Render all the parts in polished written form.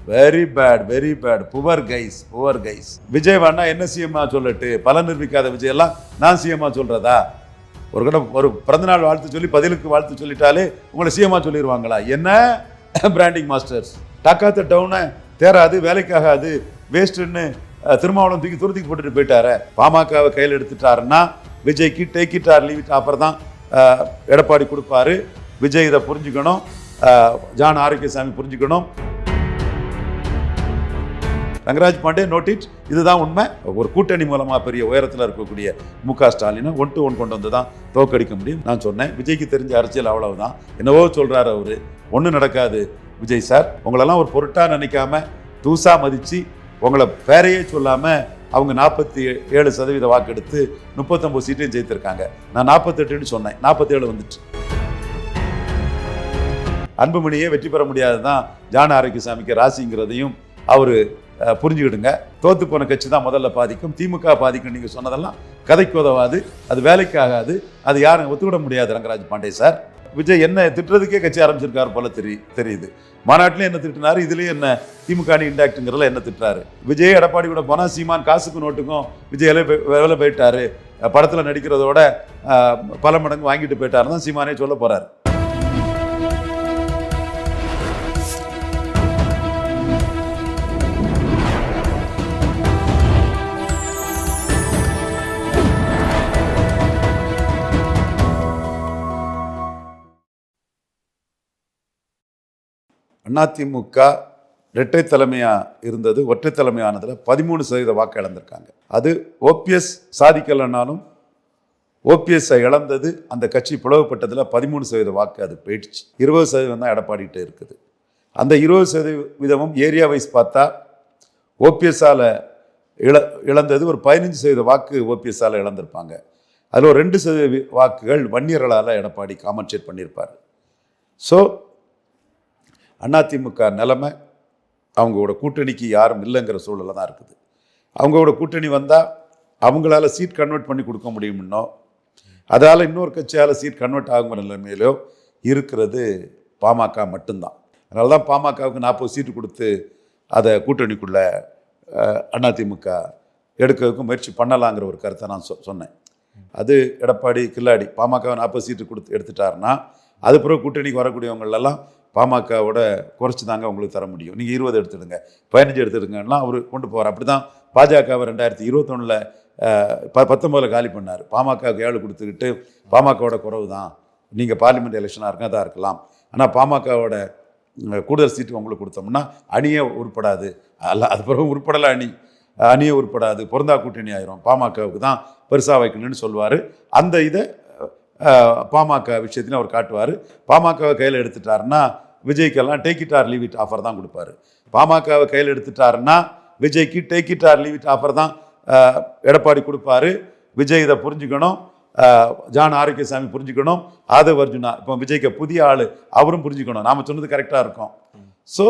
Very bad poor guys. Vijay வேணா என்ன சிஎம்மா சொல்லட்டு, பலன் நிரூபிக்காத விஜய் எல்லாம் நான் சிஎம்மா சொல்றதா? ஒரு பிறந்தநாள் வாழ்த்து சொல்லி பதிலுக்கு வாழ்த்து சொல்லிட்டாலே உங்களை சிஎம்மா சொல்லிடுவாங்களா? என்ன பிராண்டிங் மாஸ்டர்ஸ், டக்காத்த டவுனை தேராது, வேலைக்காகாது, வேஸ்ட்டுன்னு திருமாவளவன் தூக்கி துருத்திக்கு போட்டுட்டு போயிட்டாரு. பாமகவை கையில் எடுத்துட்டாருன்னா விஜய்க்கு take it or leave it offer தான் எடப்பாடி கொடுப்பாரு. விஜய் இதை புரிஞ்சுக்கணும், ஜான் ஆரோக்கியசாமி புரிஞ்சுக்கணும். Rangaraj Pandey note it. இதுதான் உண்மை. ஒரு கூட்டணி மூலமாக பெரிய உயரத்தில் இருக்கக்கூடிய முக ஸ்டாலினை 1-1 கொண்டு வந்து தான் தோக்கடிக்க முடியும். நான் சொன்னேன், விஜய்க்கு தெரிஞ்ச அரசியல் அவ்வளவுதான். என்னவோ சொல்கிறாரு அவரு, ஒன்றும் நடக்காது விஜய் சார். உங்களெல்லாம் ஒரு பொருட்டாக நினைக்காம தூசா மதித்து உங்களை பேரையே சொல்லாமல் அவங்க 47% வாக்கெடுத்து 39 சீட்டையும் ஜெயித்திருக்காங்க. நான் 48 சொன்னேன், 47 வந்துட்டு. அன்புமணியே வெற்றி பெற முடியாதுதான் ஜான் ஆரோக்கியசாமிக்கு ராசிங்கிறதையும் அவரு புரிஞ்சுக்கிடுங்க. தோத்து போன கட்சி தான் முதல்ல பாதிக்கும், திமுக பாதிக்கும். நீங்க சொன்னதெல்லாம் கதைக்கு உதவாது, அது வேலைக்கு ஆகாது, அது யாரும் ஒத்துக்கிட முடியாது. ரங்கராஜ் பாண்டே சார், விஜய் என்ன திட்டுறதுக்கே கட்சி ஆரம்பிச்சிருக்காரு போல தெரியுது. மாநாட்டிலையும் என்ன திட்டினாரு, இதுலயும் என்ன திமுக இன்டாக்ட்ங்கிறதுல என்ன திட்டுறாரு. விஜய் எடப்பாடி கூட போனா சீமான் காசுக்கு நோட்டுக்கும் விஜய் வேலை போயிட்டாரு, படத்துல நடிக்கிறதோட பல மடங்கு வாங்கிட்டு போயிட்டாருன்னு தான் சீமானே சொல்ல போறாரு. அதிமுக இரட்டை தலைமையாக இருந்தது, ஒற்றை தலைமையானதில் 13% வாக்கு இழந்திருக்காங்க. அது ஓபிஎஸ் சாதிக்கலைன்னாலும் ஓபிஎஸ்ஐ இழந்தது அந்த கட்சி பிளவுபட்டதில் 13% வாக்கு அது போயிடுச்சு. 20% தான் எடப்பாடிகிட்ட இருக்குது. அந்த 20% ஏரியா வைஸ் பார்த்தா ஓபிஎஸ்ஸால் இழந்தது ஒரு 15% வாக்கு ஓபிஎஸ்ஸால் இழந்திருப்பாங்க. அதில் ஒரு 2% வாக்குகள் வன்னியர்களால் எடப்பாடி காம்பன்சேட் பண்ணியிருப்பார். ஸோ அதிமுக நிலைமை அவங்களோட கூட்டணிக்கு யாரும் இல்லைங்கிற சூழலில் தான் இருக்குது. அவங்களோட கூட்டணி வந்தால் அவங்களால சீட் கன்வெர்ட் பண்ணி கொடுக்க முடியும்னோ, அதால் இன்னொரு கட்சியால் சீட் கன்வெர்ட் ஆகுங்கிற நிலைமையிலோ இருக்கிறது பாமக மட்டும்தான். அதனால தான் பாமகவுக்கு 40 சீட்டு கொடுத்து அதை கூட்டணிக்குள்ளே அதிமுக எடுக்கிறதுக்கு முயற்சி பண்ணலாங்கிற ஒரு கருத்தை நான் சொன்னேன். அது எடப்பாடி கில்லாடி பாமகவை 40 சீட்டு கொடுத்து எடுத்துட்டாருன்னா அது பிறகு கூட்டணிக்கு வரக்கூடியவங்களெல்லாம் பாமகவோட குறைச்சி தாங்க உங்களுக்கு தர முடியும். நீங்கள் 20 எடுத்துடுங்க, 15 எடுத்துடுங்கன்னா அவர் கொண்டு போவார். அப்படி தான் பாஜகவை 2021 19 காலி பண்ணார். பாமகவுக்கு 7 கொடுத்துக்கிட்டு பாமகவோட குறவு தான், நீங்கள் பார்லிமெண்ட் எலெக்ஷனாக இருக்கதான் இருக்கலாம், ஆனால் பாமகவோட கூடுதல் சீட்டு உங்களுக்கு கொடுத்தோம்னா அணியே உருப்படாது, அது பிறகு உருப்படலை, அணியே உருப்படாது, பொருந்தா கூட்டணி ஆயிரும், பாமகவுக்கு தான் பெருசாக வைக்கணும்னு சொல்லுவார். அந்த இதை பாமக விஷயத்தையும் அவர் காட்டுவார். பாமகவை கையில் எடுத்துட்டாருன்னா விஜய்க்கெல்லாம் take it or leave it offer தான் கொடுப்பாரு. பாமகவை கையில் எடுத்துட்டாருன்னா விஜய்க்கு take it or leave it offer தான் எடப்பாடி கொடுப்பாரு. விஜய் இதை புரிஞ்சுக்கணும், ஜான் ஆரோக்கியசாமி புரிஞ்சுக்கணும், ஆதவ் அர்ஜுனா இப்போ விஜய்க்கு புதிய ஆள் அவரும் புரிஞ்சுக்கணும், நாம் சொன்னது கரெக்டாக இருக்கும். ஸோ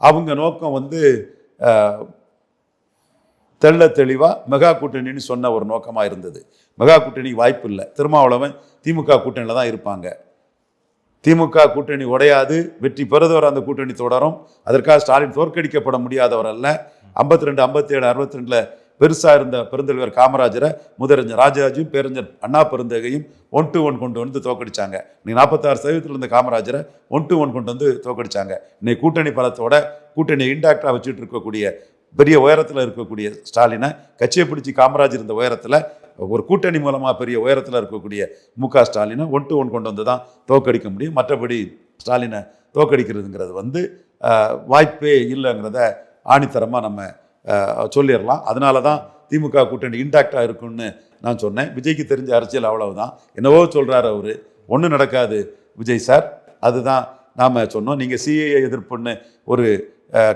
அவங்க நோக்கம் தெள்ள தெளிவாக மெகா கூட்டணின்னு சொன்ன ஒரு நோக்கமாக இருந்தது. மெகா கூட்டணிக்கு வாய்ப்பு இல்லை. திருமாவளவன் திமுக கூட்டணியில் தான் இருப்பாங்க. திமுக கூட்டணி உடையாது, வெற்றி பெறுதவர் அந்த கூட்டணி தொடரும். அதற்காக ஸ்டாலின் தோற்கடிக்கப்பட முடியாதவர் அல்ல. 52, 57, 62 பெருசாக இருந்த பெருந்தலைவர் காமராஜரை முதலறிஞர் ராஜராஜும் பேரறிஞர் அண்ணா பெருந்தகையும் 1-1 கொண்டு வந்து தோக்கடிச்சாங்க. நீ 46% இருந்த காமராஜரை 1-1 கொண்டு வந்து தோக்கடிச்சாங்க. இன்னைக்கு கூட்டணி பலத்தோட கூட்டணியை இன்டாக்டாக வச்சுட்டு இருக்கக்கூடிய பெரிய உயரத்தில் இருக்கக்கூடிய ஸ்டாலினை கட்சியை பிடிச்சி காமராஜ் இருந்த உயரத்தில் ஒரு கூட்டணி மூலமாக பெரிய உயரத்தில் இருக்கக்கூடிய முக ஸ்டாலினை 1-1 கொண்டு வந்து தான் தோக்கடிக்க முடியும். மற்றபடி ஸ்டாலினை தோக்கடிக்கிறதுங்கிறது வாய்ப்பே இல்லைங்கிறத ஆணித்தரமாக நம்ம சொல்லிடலாம். அதனால தான் திமுக கூட்டணி இன்டாக்டாக இருக்குன்னு நான் சொன்னேன். விஜய்க்கு தெரிஞ்ச அரசியல் அவ்வளவுதான். என்னவோ சொல்கிறார் அவர், ஒன்றும் நடக்காது விஜய் சார். அதுதான் நாம் சொன்னோம். நீங்கள் சிஏஏ எதிர்ப்புன்னு ஒரு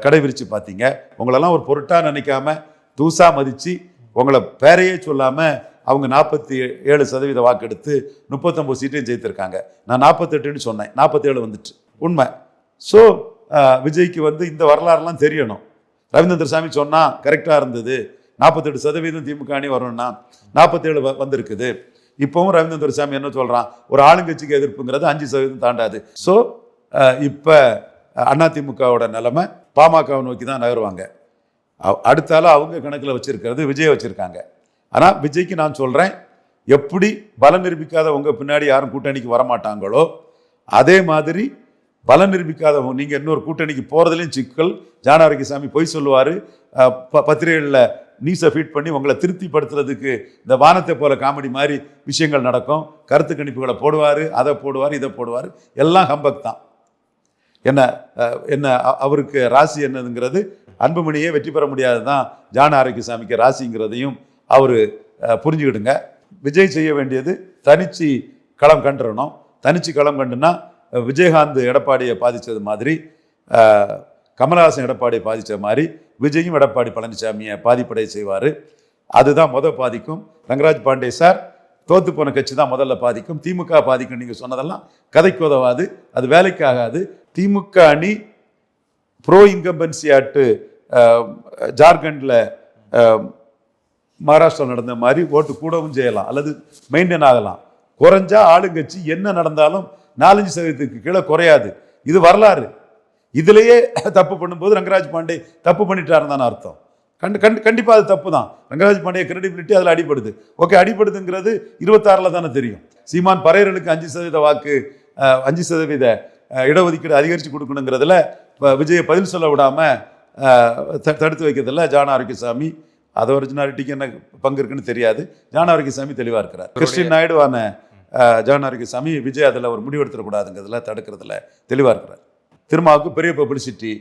கடை விரித்து பார்த்தீங்க. உங்களெல்லாம் ஒரு பொருட்டாக நினைக்காம தூசா மதித்து உங்களை பேரையே சொல்லாமல் அவங்க 47% வாக்கெடுத்து 39 சீட்டையும் ஜெயித்திருக்காங்க. நான் 48 சொன்னேன், 47 வந்துட்டு உண்மை. ஸோ விஜய்க்கு இந்த வரலாறுலாம் தெரியணும். ரவீந்திர சாமி சொன்னால் கரெக்டாக இருந்தது. 48% திமுக அணி வரணும்னா 47 வந்திருக்குது. இப்போவும் ரவீந்திர சாமி என்ன சொல்கிறான், ஒரு ஆளுங்கட்சிக்கு எதிர்ப்புங்கிறது 5% தாண்டாது. ஸோ இப்போ அதிமுகவோட நிலைமை பாமகவை நோக்கி தான் நகருவாங்க. அடுத்தால அவங்க கணக்கில் வச்சிருக்கிறது விஜய் வச்சிருக்காங்க. ஆனால் விஜய்க்கு நான் சொல்கிறேன், எப்படி பலம் நிரூபிக்காத உங்கள் பின்னாடி யாரும் கூட்டணிக்கு வரமாட்டாங்களோ அதே மாதிரி பலம் நிரூபிக்காதவங்க நீங்கள் இன்னொரு கூட்டணிக்கு போகிறதுலையும் சிக்கல். ஜான் ஆரோக்கியசாமி பொய் சொல்லுவார், பத்திரிகைகளில் நியூஸை ஃபீட் பண்ணி உங்களை திருப்திப்படுத்துறதுக்கு இந்த வானத்தை போல காமெடி மாதிரி விஷயங்கள் நடக்கும். கருத்து கணிப்புகளை போடுவார், அதை போடுவார், இதை போடுவார், எல்லாம் ஹம்பக் தான். என்ன அவருக்கு ராசி என்னதுங்கிறது அன்புமணியே வெற்றி பெற முடியாது தான் ஜான் ஆரோக்கியசாமிக்கு ராசிங்கிறதையும் அவர் புரிஞ்சுக்கிடுங்க. விஜய் செய்ய வேண்டியது தனிச்சு களம் கண்டுறணும். தனிச்சு களம் கண்டுனா விஜயகாந்த் எடப்பாடியை பாதித்தது மாதிரி, கமலஹாசன் எடப்பாடியை பாதித்த மாதிரி விஜயும் எடப்பாடி பழனிசாமியை பாதிப்படைய செய்வார். அதுதான் பாதிக்கும். ரங்கராஜ் பாண்டே சார் தோத்து போன கட்சி தான் முதல்ல பாதிக்கும். திமுக பாதிக்கும். நீங்கள் சொன்னதெல்லாம் கதைக்கு உதவாது, அது வேலைக்கு ஆகாது. திமுக அணி ப்ரோ இன்கம்பன்சி ஆக்ட் ஜார்க்கண்டில் மகாராஷ்டிரா நடந்த மாதிரி ஓட்டு கூடவும் செய்யலாம் அல்லது மெயின்டைன் ஆகலாம். குறைஞ்சா ஆளுங்கட்சி என்ன நடந்தாலும் 4-5% கீழே குறையாது. இது வரலாறு. இதுலேயே தப்பு பண்ணும்போது ரங்கராஜ் பாண்டே தப்பு பண்ணிட்டாருன்னு தானே அர்த்தம். கண்டிப்பாக அது தப்பு தான். ரங்கராஜ் பாண்டே கிரெடிபிலிட்டி அதில் அடிப்படுது. ஓகே, அடிப்படுதுங்கிறது 26 தானே தெரியும். சீமான் பறையர்களுக்கு 5% வாக்கு 5% இடஒதுக்கீடு அதிகரித்து கொடுக்கணுங்கிறதுல விஜயை பதில் சொல்ல விடாமல் தடுத்து வைக்கிறதில்ல ஜான் ஆரோக்கியசாமி. அது ஒரிஜினாலிட்டிக்கு என்ன பங்கு இருக்குன்னு தெரியாது. ஜான் ஆரோக்கியசாமி தெளிவாக இருக்கிறார். கிறிஸ்டின் நாயுடுவான ஜான் ஆரோக்கியசாமி விஜய் அதில் ஒரு முடிவெடுத்துடக்கூடாதுங்கிறதுல தடுக்கிறதுல தெளிவாக இருக்கிறார். திருமாவுக்கு பெரிய பப்ளிசிட்டி.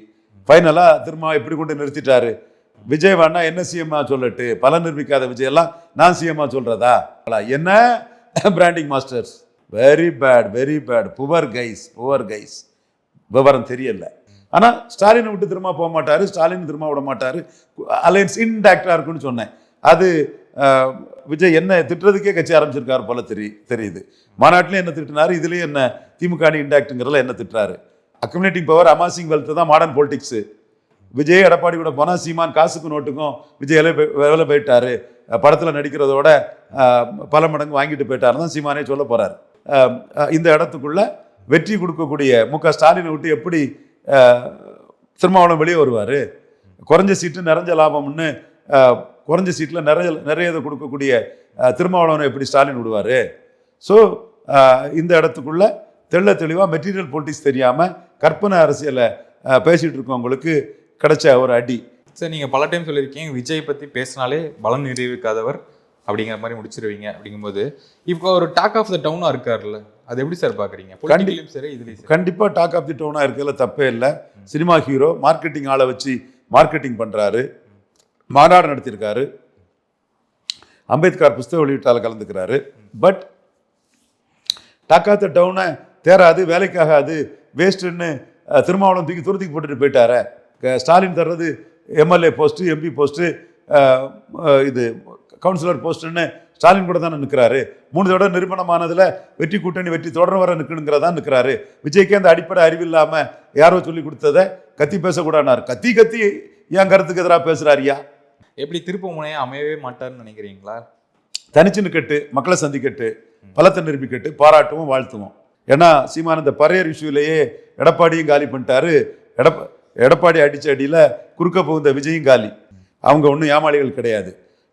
ஃபைனலாக திருமா எப்படி கொண்டு நிறுத்திட்டாரு. விஜய் வேணா என்ன சிஎம்மா சொல்லட்டு, பலன் நிரூபிக்காத விஜயெல்லாம் நான் சிஎம்மா சொல்றதா? என்ன branding masters, very bad, poor guys. விவரம் தெரியல. ஆனால் ஸ்டாலினை விட்டு திரும்ப போக மாட்டார், ஸ்டாலின் திரும்ப விட மாட்டார். அலையன்ஸ் இன்டாக்டாக இருக்குன்னு சொன்னேன். அது விஜய் என்ன திட்டுறதுக்கே கட்சி ஆரம்பிச்சிருக்காரு போல தெரியுது. மாநாட்டிலையும் என்ன திட்டினாரு, இதுலேயும் என்ன திமுக இன்டாக்டுங்கிறதுல என்ன திட்டுறாரு. அக்குமுலேட்டிங் பவர், அமாசிங் வெல்த் தான் மாடர்ன் பொலிட்டிக்ஸு. விஜய் எடப்பாடி கூட போனால் சீமான் காசுக்கும் நோட்டுக்கும் விஜய் வேலை போயிட்டாரு, படத்தில் நடிக்கிறதோட பல மடங்கு வாங்கிட்டு போயிட்டாருன்னு தான் சீமானே சொல்ல போகிறார். இந்த இடத்துக்குள்ள வெற்றி கொடுக்கக்கூடிய முக ஸ்டாலினை விட்டு எப்படி திருமாவளவன் வெளியே வருவார்? குறைஞ்ச சீட்டு நிறைஞ்ச லாபம்னு குறைஞ்ச சீட்டில் நிறைய கொடுக்கக்கூடிய திருமாவளவனை எப்படி ஸ்டாலின் விடுவார்? ஸோ இந்த இடத்துக்குள்ள தெளிவாக மெட்டீரியல் பொலிட்டிக்ஸ் தெரியாமல் கற்பனை அரசியலை பேசிகிட்டு இருக்கவங்களுக்கு கிடைச்ச ஒரு அடி. சார், நீங்கள் பல டைம் சொல்லியிருக்கீங்க விஜய் பற்றி பேசினாலே பலம் நிரூபிக்காதவர் அப்படிங்கிற மாதிரி முடிச்சிருவீங்க. அப்படிங்கும்போது இப்போ ஒரு டாக் ஆஃப் த டவுனாக இருக்கார்ல, அது எப்படி சார் பார்க்குறீங்க? சரி, இதுலேயும் கண்டிப்பாக டாக் ஆஃப் தி டவுனாக இருக்கிறதுல தப்பே இல்லை. சினிமா ஹீரோ மார்க்கெட்டிங் ஆளை வச்சு மார்க்கெட்டிங் பண்ணுறாரு, மாநாடு நடத்தியிருக்காரு, அம்பேத்கர் புஸ்தக வெளியீட்டால் கலந்துக்கிறாரு. பட் டாக் ஆஃப் த டவுனை தேராது, வேலைக்காகாது, வேஸ்ட்டுன்னு திருமாவளவன் தூக்கி தூரத்துக்கு போட்டுட்டு போயிட்டார. ஸ்டாலின் தர்றது எம்எல்ஏ போஸ்ட்டு, எம்பி போஸ்ட்டு, இது கவுன்சிலர் போஸ்ட்டுன்னு ஸ்டாலின் கூட தானே நிற்கிறாரு. 3 தடவை நிரூபணமானதில் வெற்றி கூட்டணி வெற்றி தொடர்ந்து வர நிற்கணுங்கிறதா நிற்கிறாரு. விஜய்க்கு அந்த அடிப்படை அறிவில்லாமல் யாரோ சொல்லி கொடுத்ததை கத்தி பேசக்கூடாது. கத்தி என் கருத்துக்கு எதிராக பேசுகிறாரியா? எப்படி திருப்ப முனையா அமையவே மாட்டார்னு நினைக்கிறீங்களா? தனிச்சு நிற்கட்டு, மக்களை சந்திக்கட்டு, பலத்தை நிரூபிக்கட்டு, பாராட்டுவோம், வாழ்த்துவோம். ஏன்னா சீமான் இந்த பறையர் இஷ்யூலேயே எடப்பாடியும் காலி பண்ணிட்டாரு. எடப்பாடி அடித்த அடியில் குறுக்க புகுந்த விஜயும் காலி. அவங்க ஒன்றும் ஏமாளிகள் கிடையாது.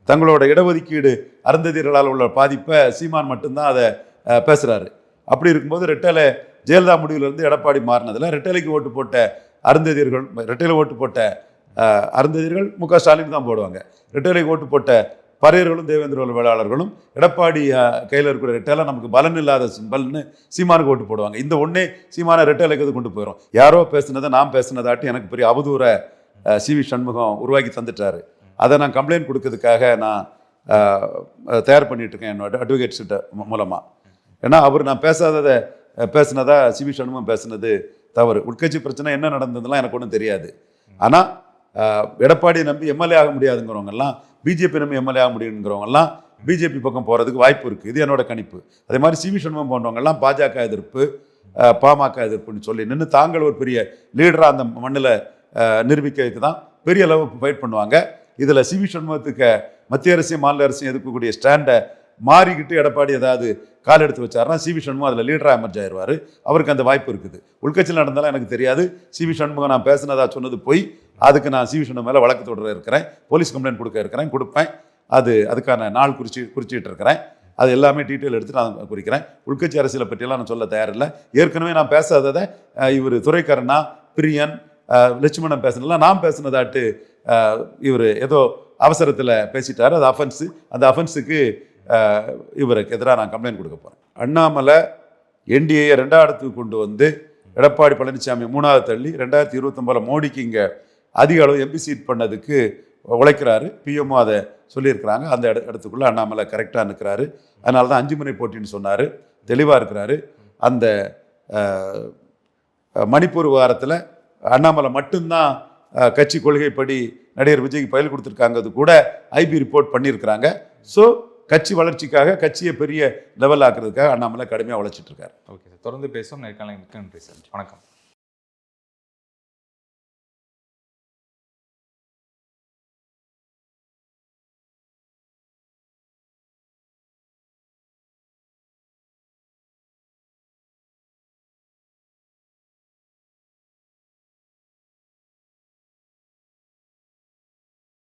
தங்களோட இடஒதுக்கீடு அருந்ததியர்களால் உள்ள பாதிப்பை சீமான் மட்டும்தான் அதை பேசுகிறாரு. அப்படி இருக்கும்போது ரெட்டலை ஜெயலலிதா முடிவிலிருந்து எடப்பாடி மாறினதில் ரெட்டலைக்கு ஓட்டு போட்ட அருந்ததியர்கள், ரெட்டையில ஓட்டு போட்ட அருந்ததியர்கள் முக ஸ்டாலின் தான் போடுவாங்க. ரெட்டலைக்கு ஓட்டு போட்ட பறையர்களும் தேவேந்திர வேளாளர்களும் எடப்பாடி கையில் இருக்கிற ரெட்டையில நமக்கு பலன் இல்லாத சிம்பல்னு சீமானுக்கு ஓட்டு போடுவாங்க. இந்த ஒன்றே சீமான ரெட்டையிலைக்கு கொண்டு போயிடும். யாரோ பேசுனதை நான் பேசுனதாட்டி எனக்கு பெரிய அவதூற சிவி சண்முகம் உருவாக்கி தந்துட்டாரு. அதை நான் கம்ப்ளைண்ட் கொடுக்கறதுக்காக நான் தயார் பண்ணிட்டு இருக்கேன் என்னோட அட்வொகேட்ஸ்கிட்ட மூலமாக. ஏன்னா அவர் நான் பேசாததை பேசுனதா சிவி சண்முகம் பேசுனது தவறு. உட்கட்சி பிரச்சனை என்ன நடந்ததுலாம் எனக்கு ஒன்றும் தெரியாது. ஆனால் எடப்பாடியை நம்பி எம்எல்ஏ ஆக முடியாதுங்கிறவங்கெல்லாம், பிஜேபி நம்பி எம்எல்ஏ ஆக முடியுங்கிறவங்கெல்லாம் பிஜேபி பக்கம் போகிறதுக்கு வாய்ப்பு இருக்குது. இது என்னோட கணிப்பு. அதே மாதிரி சிவி சண்முகம் போன்றவங்கெல்லாம் பாஜக எதிர்ப்பு, பாமக எதிர்ப்புன்னு சொல்லி நின்று தாங்கள் ஒரு பெரிய லீடராக அந்த மண்ணில் நிரூபிக்கிறதுக்கு தான் பெரிய அளவு ஃபைட் பண்ணுவாங்க. இதில் சிவி சண்முகத்துக்கு மத்திய அரசையும் மாநில அரசையும் எதிர்க்கக்கூடிய ஸ்டாண்டை மாறிக்கிட்டு எடப்பாடி ஏதாவது கால் எடுத்து வச்சாருன்னா சிவி சண்முகம் அதில் லீடராக எமர்ஜ் ஆயிடுவார். அவருக்கு அந்த வாய்ப்பு இருக்குது. உள்கட்சியில் நடந்தாலும் எனக்கு தெரியாது. சிவி சண்முகம் நான் பேசினதா சொன்னது போய், அதுக்கு நான் சிவி சண்முகம் மேலே வழக்கு தொடர இருக்கிறேன், போலீஸ் கம்ப்ளைண்ட் கொடுப்பேன். அதுக்கான நாள் குறிச்சிட்டு இருக்கிறேன். அது எல்லாமே டீட்டெயில் எடுத்து நான் குறிக்கிறேன். உள்கட்சி அரசியலை பற்றியெல்லாம் நான் சொல்ல தயாரில்லை. ஏற்கனவே நான் பேசாததை இவர் துரைக்கரண்ணா, பிரியன், லட்சுமணன் பேசினதெல்லாம் நான் பேசினதாட்டு இவர் ஏதோ அவசரத்தில் பேசிட்டார். அது அஃபென்ஸு. அந்த அஃபென்ஸுக்கு இவருக்கு எதிராக நான் கம்ப்ளைண்ட் கொடுக்க போகிறேன். அண்ணாமலை என்டிஏயை 2வது இடத்துக்கு கொண்டு வந்து எடப்பாடி பழனிசாமி 3வது தள்ளி 2029 மோடிக்கு இங்கே அதிக அளவு எம்பி சீட் பண்ணதுக்கு உழைக்கிறாரு. பிஎம்ஓ அதை சொல்லியிருக்கிறாங்க. அந்த இடத்துக்குள்ளே அண்ணாமலை கரெக்டாக நிற்கிறாரு. அதனால தான் 5 முனை போட்டின்னு சொன்னார். தெளிவாக இருக்கிறாரு. அந்த மணிப்பூர் விவகாரத்தில் அண்ணாமலை மட்டும்தான் கட்சி கொள்கைப்படி நடிகர் விஜய்க்கு பயில் கொடுத்துருக்காங்கிறது கூட ஐபி ரிப்போர்ட் பண்ணியிருக்கிறாங்க. ஸோ கட்சி வளர்ச்சிக்காக, கட்சியை பெரிய லெவல் ஆக்குறதுக்காக அண்ணாமலை கடுமையாக உழைச்சிட்டு இருக்காரு. ஓகே சார், தொடர்ந்து பேசுவோம். நேர்காணலுக்கு நன்றி சார். வணக்கம்.